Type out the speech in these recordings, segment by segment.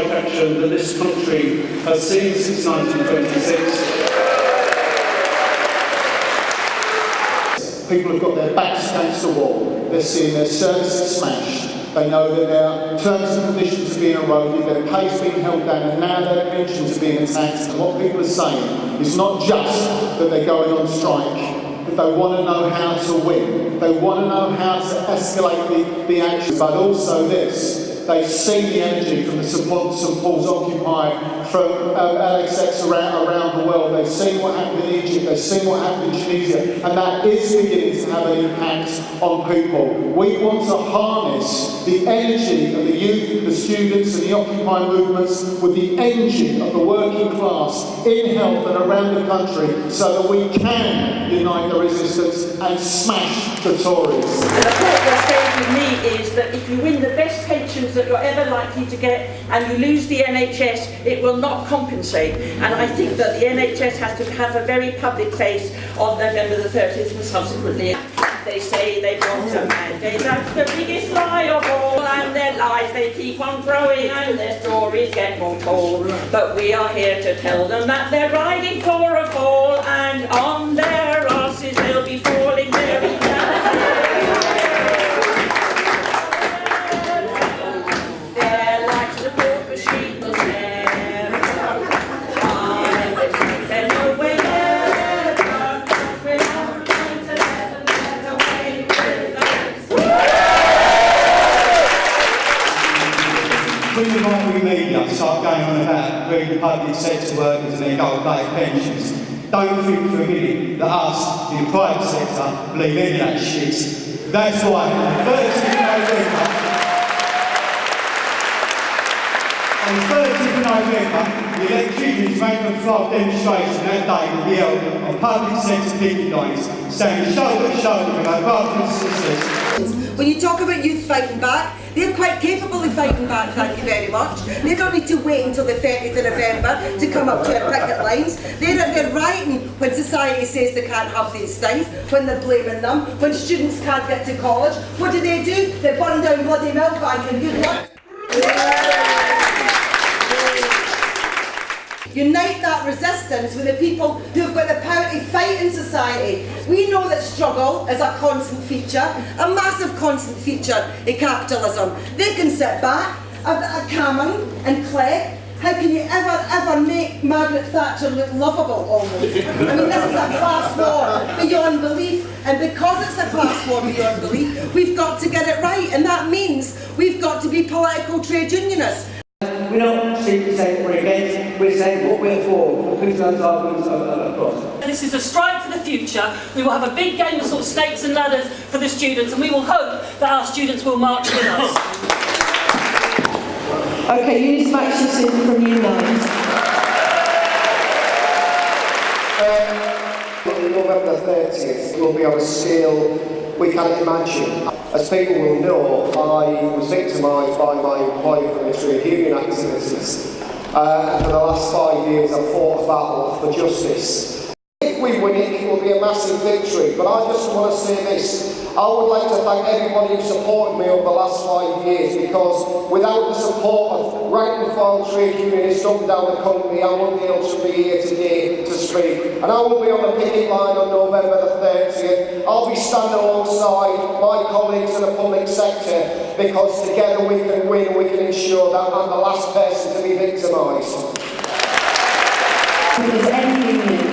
strike action that this country has seen since 1926. People have got their backs against the wall, they're seeing their services smashed, they know that their terms and conditions are being eroded, their pay's being held down, and now their pensions are being attacked. And what people are saying is not just that they're going on strike, but they want to know how to win, they want to know how to escalate the action, but also this. They've seen the energy from the St Paul's Occupy, from LXX around the world. They've seen what happened in Egypt, they've seen what happened in Tunisia, and that is beginning to have an impact on people. We want to harness the energy of the youth, the students and the Occupy movements with the energy of the working class in health and around the country so that we can unite the resistance and smash the Tories. And the thought that's staying with me is that if you win the best pensions that you're ever likely to get and you lose the NHS, it will not compensate. And I think that the NHS has to have a very public face on November the 30th and subsequently. They say they want a mandate, that's the biggest lie of all, and their lies they keep on growing and their stories get more told. But we are here to tell them that they're riding for a fall, and on their asses they'll be falling very down. Their life support machine will share. There's no way when the right-wing media start going on about really public sector workers and their gold-plated pensions, don't think for a minute that us in the private sector believe any of that shit. That's why on the 30th of November, the electricians make a flock demonstration that day will be held on public sector picket lines, standing shoulder to shoulder with our brothers and sisters. When you talk about youth fighting back, they're quite capable of fighting back, thank you very much. They don't need to wait until the 30th of November to come up to our picket lines. They're rioting when society says they can't have these things, when they're blaming them, when students can't get to college. What do? They burn down bloody milk bank and good luck. Unite that resistance with the people who have got the power to fight in society. We know that struggle is a constant feature, a massive constant feature in capitalism. They can sit back, calming and click. How can you ever make Margaret Thatcher look lovable almost? I mean, this is a class war beyond belief, and because it's a class war beyond belief, we've got to get it right, and that means we've got to be political trade unionists. We're not simply saying we're against, we're saying what we're for, putting those arguments across. This is a strike for the future. We will have a big game of sort of snakes and ladders for the students, and we will hope that our students will march with us. Okay, Eunice Maxson from Unite. November 30th will be on a scale we can't imagine. As people will know, I was victimised by my employer for the trade union activities. And for the last 5 years I've fought a battle for justice. If we win it, it will be a massive victory. But I just want to say this. I would like to thank everybody who supported me over the last 5 years, because without the support of rank and file trade unionists up and down the country, I wouldn't be able to be here today to speak. And I will be on the picket line on November the 30th. I'll be standing alongside my colleagues in the public sector, because together we can win, we can ensure that I'm the last person to be victimised. Because any union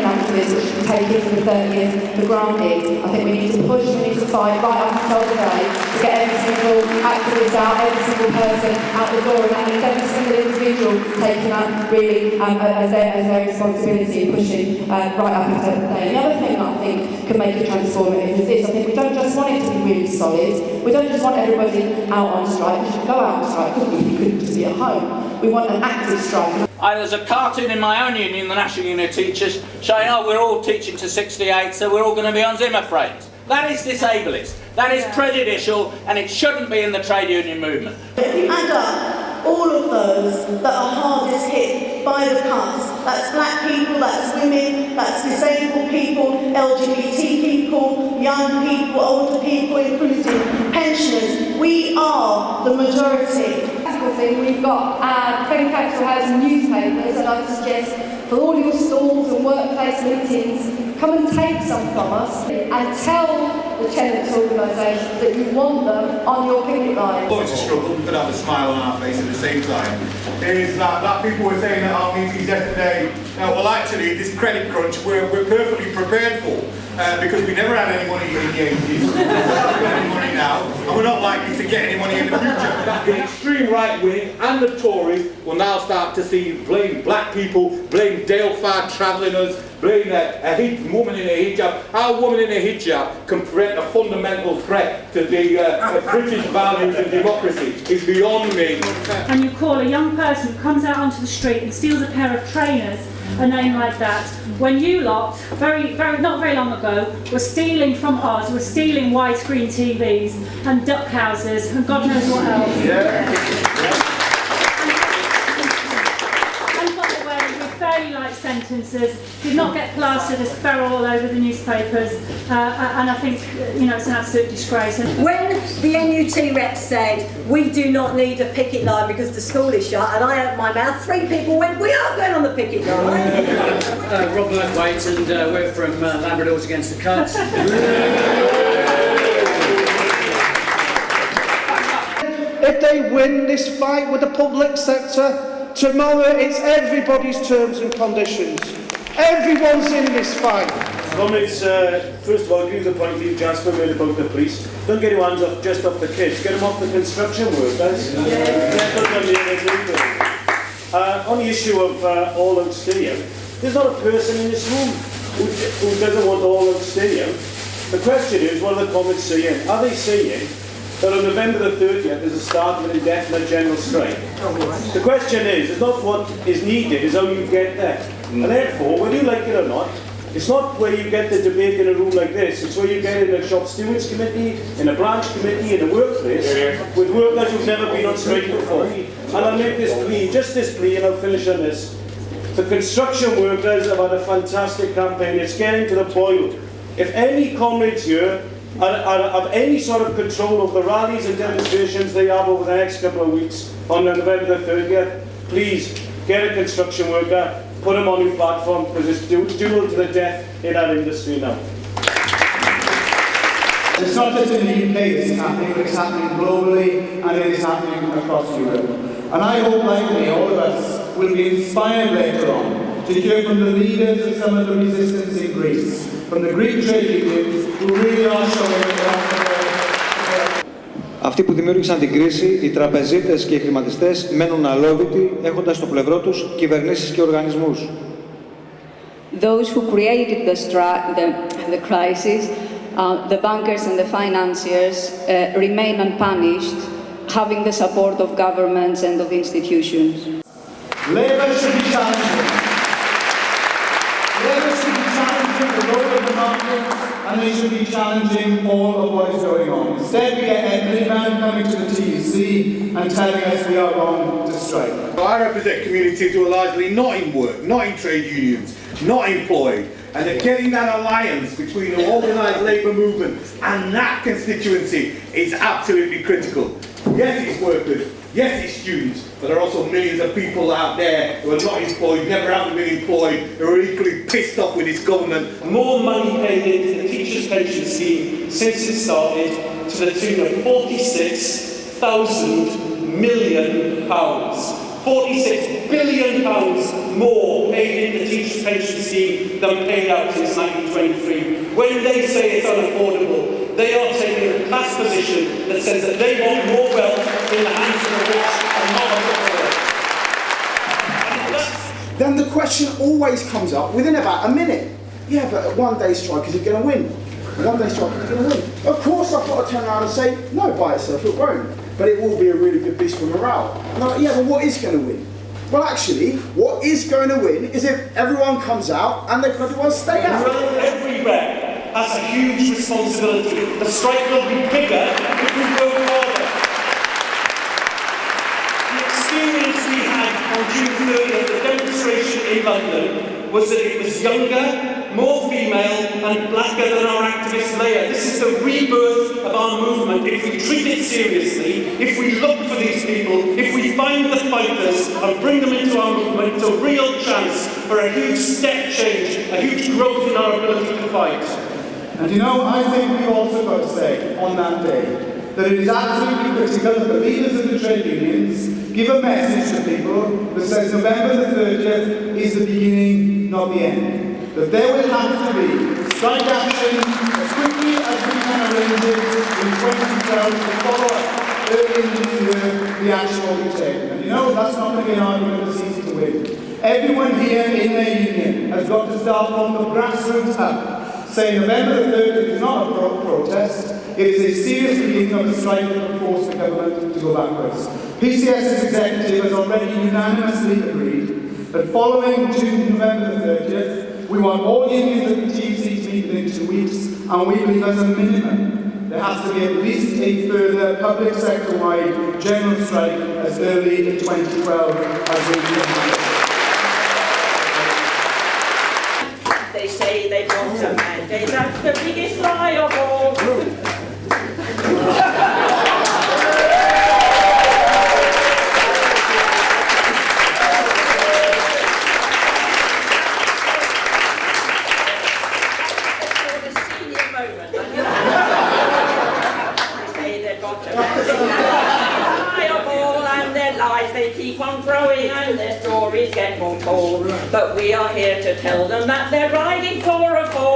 activist which can take it for the 30th for granted, I think we need to push, we need to fight right up until today to get every single activist out, every single person out the door, and that means every single individual taking up really as their responsibility, pushing right up until today. The other thing that I think can make it transformative is this. I think we don't just want it to be really solid, we don't just want everybody out on strike. We should go out on strike, couldn't we? We couldn't just be at home. We want an active strike. There's a cartoon in my own union, the National Union of Teachers, showing, oh, we're all teaching to 68, so we're all going to be on Zimmer frames. That is disableist, that is prejudicial, and it shouldn't be in the trade union movement. If you add up all of those that are hardest hit by the cuts, that's black people, that's women, that's disabled people, LGBT people, young people, older people, including pensioners, we are the majority. housing, we've got Credit Council Housing newspapers, and I suggest for all your stalls and workplace meetings, come and take some from us and tell the tenants' organisations that you want them on your picket line. It's a struggle, we could have a smile on our face at the same time. Is that people were saying at our meetings yesterday, well actually this credit crunch we're perfectly prepared for. Because we never had any money in the 80s, we don't have any money now, and we're not likely to get any money in the future. The extreme right wing and the Tories will now start to blame black people, blame Dale-Fard travellers, blame a woman in a hijab. How a woman in a hijab can prevent a fundamental threat to the British values and democracy is beyond me. And you call a young person who comes out onto the street and steals a pair of trainers a name like that, when you lot, not very long ago, were stealing from Oz, were stealing widescreen TVs and duck houses and God knows what else. And by the way, with fairly light sentences, did not get plastered as feral all over the newspapers, and I think, it's an absolute disgrace. When the NUT rep said, we do not need a picket line because the school is shut, and I opened my mouth, 3 people went, we are going on the picket line. Rob Waite, and we're from Labradors Against the Cuts. If they win this fight with the public sector, tomorrow it's everybody's terms and conditions. Everyone's in this fight. Comrades, first of all, agree with the point that Jasper made about the police. Don't get your hands off just off the kids. Get them off the construction workers. On the issue of all-out stadium, there's not a person in this room who doesn't want all-out stadium. The question is, what are the comments saying? Are they saying that on November the 30th there's a start of an indefinite general strike? The question is, it's not what is needed, it's how you get there. And therefore, whether you like it or not, it's not where you get the debate in a room like this, it's where you get in a shop stewards committee, in a branch committee, in a workplace, with workers who've never been on strike before. And I'll make this plea, just this plea, and I'll finish on this. The construction workers have had a fantastic campaign, it's getting to the point. If any comrades here have any sort of control over the rallies and demonstrations they have over the next couple of weeks on November the 30th, please get a construction worker, put them on your platform, because it's dual to the death in our industry now. It's not just in the UK it's happening, but it's happening globally and it is happening across Europe. And I hope, like me, all of us will be inspired later on to hear from the leaders of some of the resistance in Greece, from the Greek trade unions who really are showing that Αυτοί που δημιούργησαν την κρίση, οι τραπεζίτες και οι χρηματιστές, μένουν αλόβητοι, έχοντας στο πλευρό τους κυβερνήσεις και οργανισμούς. Those who created the crisis, the bankers and the financiers, remain unpunished, having the support of governments and of institutions. Labour should be challenging. Labour should be challenging the role of the markets, and they should be challenging all of what is going on. Instead, we get Ed Miliband coming to the TUC and telling us we are wrong to strike. I represent communities who are largely not in work, not in trade unions, not employed, and they're getting that alliance between the organised labour movement and that constituency is absolutely critical. Yes, it's workers, yes, it's students, but there are also millions of people out there who are not employed, never haven't been employed, who are equally pissed off with this government. More money paid into the teachers' pension scheme since it started to the tune of £46,000 million. £46 billion more paid into the teachers' pension scheme than paid out since 1923. When they say it's unaffordable, they are taking a class position that says that they want more wealth in the hands of the rich and not of the poor. Then the question always comes up within about a minute. Yeah, but a one-day strike, is it going to win? A one-day strike, is it going to win? Of course I've got to turn around and say, no, by itself it won't. But it will be a really good boost for morale. And I'm like, yeah, but what is going to win? Well, actually, what is going to win is if everyone comes out and they bloody well stay out. Every rep has a huge responsibility. The strike will be bigger if we go further. The experience we had on June 3rd at the demonstration in London was that it was younger, more female and blacker than our activist layer. This is the rebirth of our movement. If we treat it seriously, if we look for these people, if we find the fighters and bring them into our movement, it's a real chance for a huge step change, a huge growth in our ability to fight. And you know, I think we've also got to say on that day that it is absolutely critical that the leaders of the trade unions give a message to people that says November the 30th is the beginning, not the end. That there will have to be strike action as quickly as we can arrange it in 2012 to follow up early in the year the action will be taken. And you know, that's not going to be an argument that's easy to win. Everyone here in their union has got to start from the grassroots up, saying November the 30th is not a protest, it is a serious beginning of a strike that will force the government to go backwards. PCS's executive has already unanimously agreed that following November the 30th, we want all unions at the TUC to meet within 2 weeks, and we believe as a minimum there has to be at least a further public sector-wide general strike as early in 2012 as we can. They say they want a mandate. That's the biggest lie of all. They keep on growing and their stories get more told. But we are here to tell them that they're riding for reform.